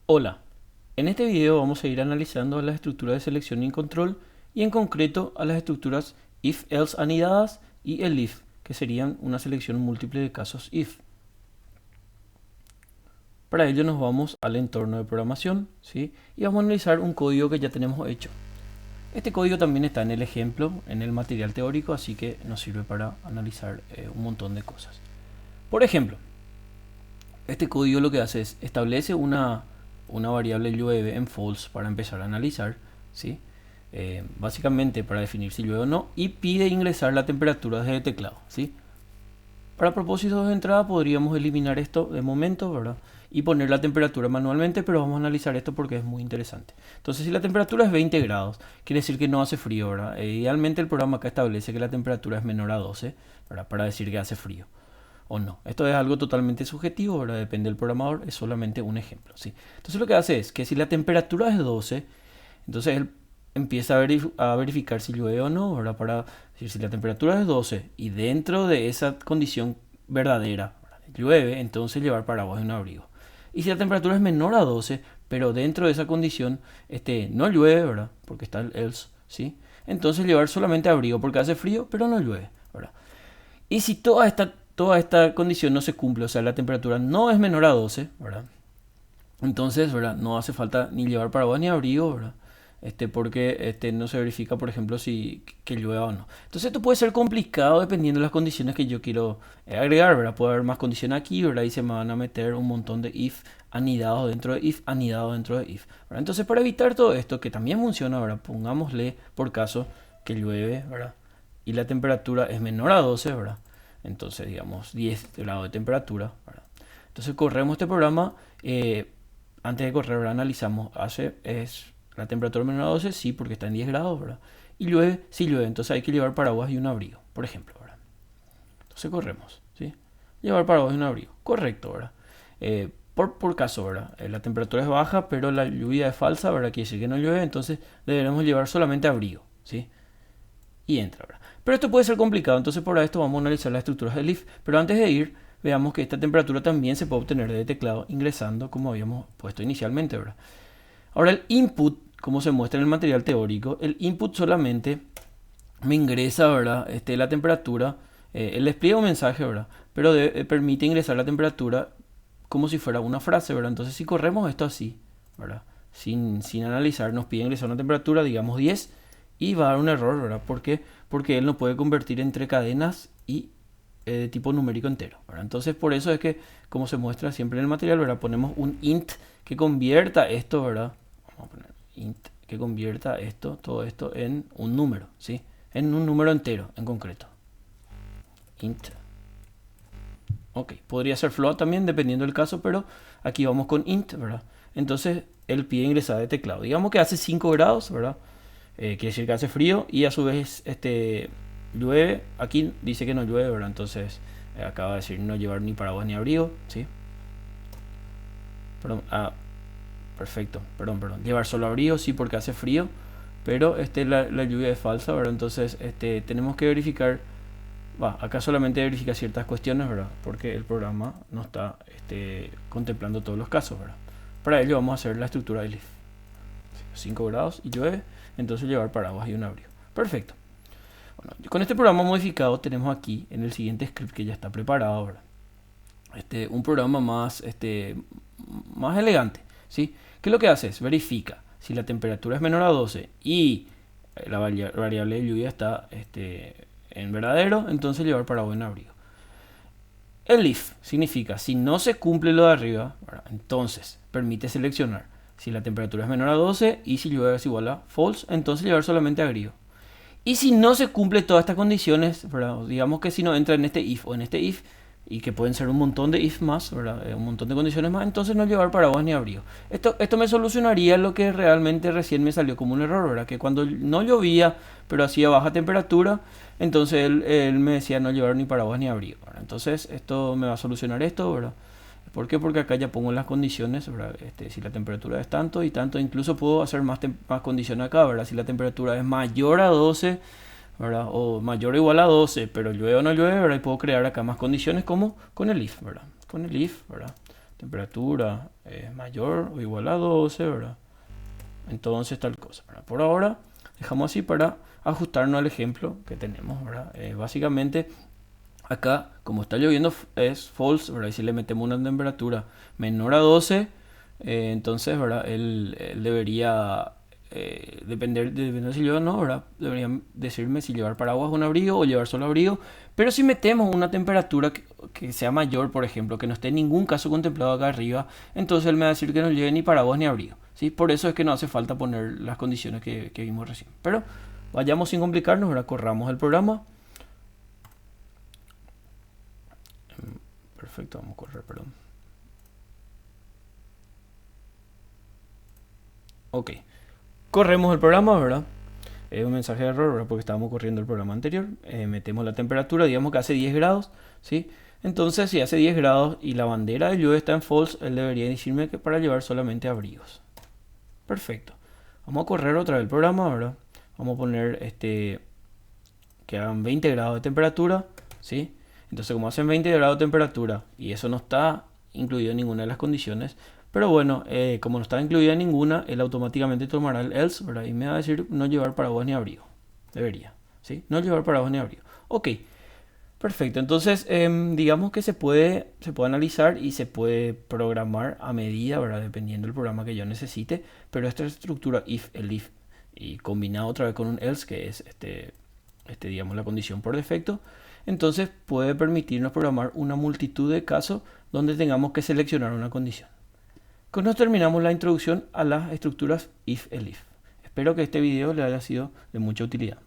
Hola, en este video vamos a ir analizando las estructuras de selección y control y en concreto a las estructuras if-else anidadas y el if, que serían una selección múltiple de casos if. Para ello nos vamos al entorno de programación, ¿sí? Y vamos a analizar un código que ya tenemos hecho. Este código también está en el ejemplo, en el material teórico, así que nos sirve para analizar un montón de cosas. Por ejemplo, este código lo que hace es establece una variable llueve en false para empezar a analizar, ¿sí? Básicamente para definir si llueve o no, y pide ingresar la temperatura desde el teclado, ¿sí? Para propósitos de entrada podríamos eliminar esto de momento, ¿verdad? Y poner la temperatura manualmente, pero vamos a analizar esto porque es muy interesante. Entonces, si la temperatura es 20 grados, quiere decir que no hace frío, ¿verdad? Idealmente el programa acá establece que la temperatura es menor a 12, ¿verdad? Para decir que hace frío o no. Esto es algo totalmente subjetivo, ¿verdad? Depende del programador, es solamente un ejemplo, ¿sí? Entonces lo que hace es que si la temperatura es 12, entonces él empieza a verificar si llueve o no, ¿verdad? Para decir si la temperatura es 12 y dentro de esa condición verdadera, ¿verdad? Llueve, entonces llevar paraguas y un abrigo. Y si la temperatura es menor a 12, pero dentro de esa condición no llueve, ¿verdad? Porque está el else, ¿sí? Entonces llevar solamente abrigo porque hace frío, pero no llueve, ¿verdad? Y si toda esta condición no se cumple, o sea, la temperatura no es menor a 12, ¿verdad? Entonces, ¿verdad? No hace falta ni llevar paraguas ni abrigo, ¿verdad? Porque no se verifica, por ejemplo, si que llueva o no. Entonces esto puede ser complicado dependiendo de las condiciones que yo quiero agregar, ¿verdad? Puede haber más condiciones aquí, ¿verdad? Y se me van a meter un montón de if anidados dentro de if, anidados dentro de if, ¿verdad? Entonces para evitar todo esto, que también funciona, ¿verdad? Pongámosle por caso que llueve, ¿verdad? Y la temperatura es menor a 12, ¿verdad? Entonces, digamos, 10 grados de temperatura, ¿verdad? Entonces corremos este programa. Antes de correr, ¿verdad? Analizamos, es la temperatura menor a 12, sí, porque está en 10 grados, ¿verdad? Y llueve, sí llueve, entonces hay que llevar paraguas y un abrigo, por ejemplo, ¿verdad? Entonces corremos, ¿sí? Llevar paraguas y un abrigo, correcto, ¿verdad? Por caso, ¿verdad? La temperatura es baja, pero la lluvia es falsa, ¿verdad? Quiere decir que no llueve, entonces deberemos llevar solamente abrigo, ¿sí? Y entra, ¿verdad? Pero esto puede ser complicado, entonces por esto vamos a analizar las estructuras del if. Pero antes de ir, veamos que esta temperatura también se puede obtener de teclado ingresando como habíamos puesto inicialmente, ¿verdad? Ahora el input, como se muestra en el material teórico, el input solamente me ingresa, ¿verdad? La temperatura, él despliega un mensaje, ¿verdad? Pero permite ingresar la temperatura como si fuera una frase, ¿verdad? Entonces si corremos esto así, ¿verdad? Sin analizar, nos pide ingresar una temperatura, digamos 10, y va a dar un error, ¿verdad? ¿Por qué? Porque él no puede convertir entre cadenas y de tipo numérico entero, ¿verdad? Entonces por eso es que, como se muestra siempre en el material, ¿verdad? Ponemos un int que convierta esto, ¿verdad? Vamos a poner int que convierta todo esto en un número, ¿sí? En un número entero en concreto. Int. Ok, podría ser float también dependiendo del caso, pero aquí vamos con int, ¿verdad? Entonces él pide ingresar de teclado. Digamos que hace 5 grados, ¿verdad? Quiere decir que hace frío y a su vez llueve. Aquí dice que no llueve, ¿verdad? Entonces acaba de decir no llevar ni paraguas ni abrigo, ¿sí? Perdón, perfecto, perdón. Llevar solo abrigo, sí, porque hace frío, pero la lluvia es falsa, ¿verdad? Entonces tenemos que verificar, acá solamente verifica ciertas cuestiones, ¿verdad? Porque el programa no está contemplando todos los casos, ¿verdad? Para ello vamos a hacer la estructura del if. 5 grados y llueve, entonces llevar paraguas y un abrigo. Perfecto. Bueno, con este programa modificado tenemos aquí en el siguiente script que ya está preparado, ¿verdad? Un programa más elegante, ¿sí? ¿Qué es lo que hace? Es verifica si la temperatura es menor a 12 y la variable de lluvia está en verdadero, entonces llevar paraguas en abrigo. El if significa si no se cumple lo de arriba, ¿verdad? Entonces permite seleccionar si la temperatura es menor a 12 y si llueve es igual a false, entonces llevar solamente abrigo. Y si no se cumple todas estas condiciones, ¿verdad? Digamos que si no entra en este if o en este if, y que pueden ser un montón de if más, ¿verdad? Un montón de condiciones más, entonces no llevar paraguas ni abrigo. Esto me solucionaría lo que realmente recién me salió como un error, ¿verdad? Que cuando no llovía, pero hacía baja temperatura, entonces él me decía no llevar ni paraguas ni abrigo, ¿verdad? Entonces esto me va a solucionar esto, ¿verdad? ¿Por qué? Porque acá ya pongo las condiciones, ¿verdad? Si la temperatura es tanto y tanto, incluso puedo hacer más condiciones acá, ¿verdad? Si la temperatura es mayor a 12, ¿verdad? O mayor o igual a 12, pero llueve o no llueve, ¿verdad? Y puedo crear acá más condiciones como con el if, ¿verdad? Con el if, ¿verdad? temperatura es mayor o igual a 12, ¿verdad? Entonces tal cosa, ¿verdad? Por ahora dejamos así para ajustarnos al ejemplo que tenemos, ¿verdad? Básicamente acá, como está lloviendo, es false, ¿verdad? Y si le metemos una temperatura menor a 12, entonces, ¿verdad? Él debería depender de si llueve o no, ¿verdad? Deberían decirme si llevar paraguas o un abrigo o llevar solo abrigo. Pero si metemos una temperatura que sea mayor, por ejemplo, que no esté en ningún caso contemplado acá arriba, entonces él me va a decir que no lleve ni paraguas ni abrigo, ¿sí? Por eso es que no hace falta poner las condiciones que vimos recién. Pero vayamos sin complicarnos, ¿verdad? Corramos el programa. Perfecto, vamos a correr, perdón. Ok, corremos el programa, ¿verdad? Es un mensaje de error, ¿verdad? Porque estábamos corriendo el programa anterior. Metemos la temperatura, digamos que hace 10 grados, ¿sí? Entonces, si hace 10 grados y la bandera de lluvia está en false, él debería decirme que para llevar solamente abrigos. Perfecto. Vamos a correr otra vez el programa, ¿verdad? Vamos a poner que hagan 20 grados de temperatura, ¿sí? Entonces, como hacen 20 grados de temperatura y eso no está incluido en ninguna de las condiciones, pero bueno, como no está incluida en ninguna, él automáticamente tomará el else, ¿verdad? Y me va a decir no llevar paraguas ni abrigo. Debería, ¿sí? No llevar paraguas ni abrigo. Ok, perfecto. Entonces, digamos que se puede analizar y se puede programar a medida, ¿verdad? Dependiendo del programa que yo necesite. Pero esta estructura if, el if, y combinado otra vez con un else, que es digamos, la condición por defecto, entonces puede permitirnos programar una multitud de casos donde tengamos que seleccionar una condición. Con esto terminamos la introducción a las estructuras if, el if. Espero que este video le haya sido de mucha utilidad.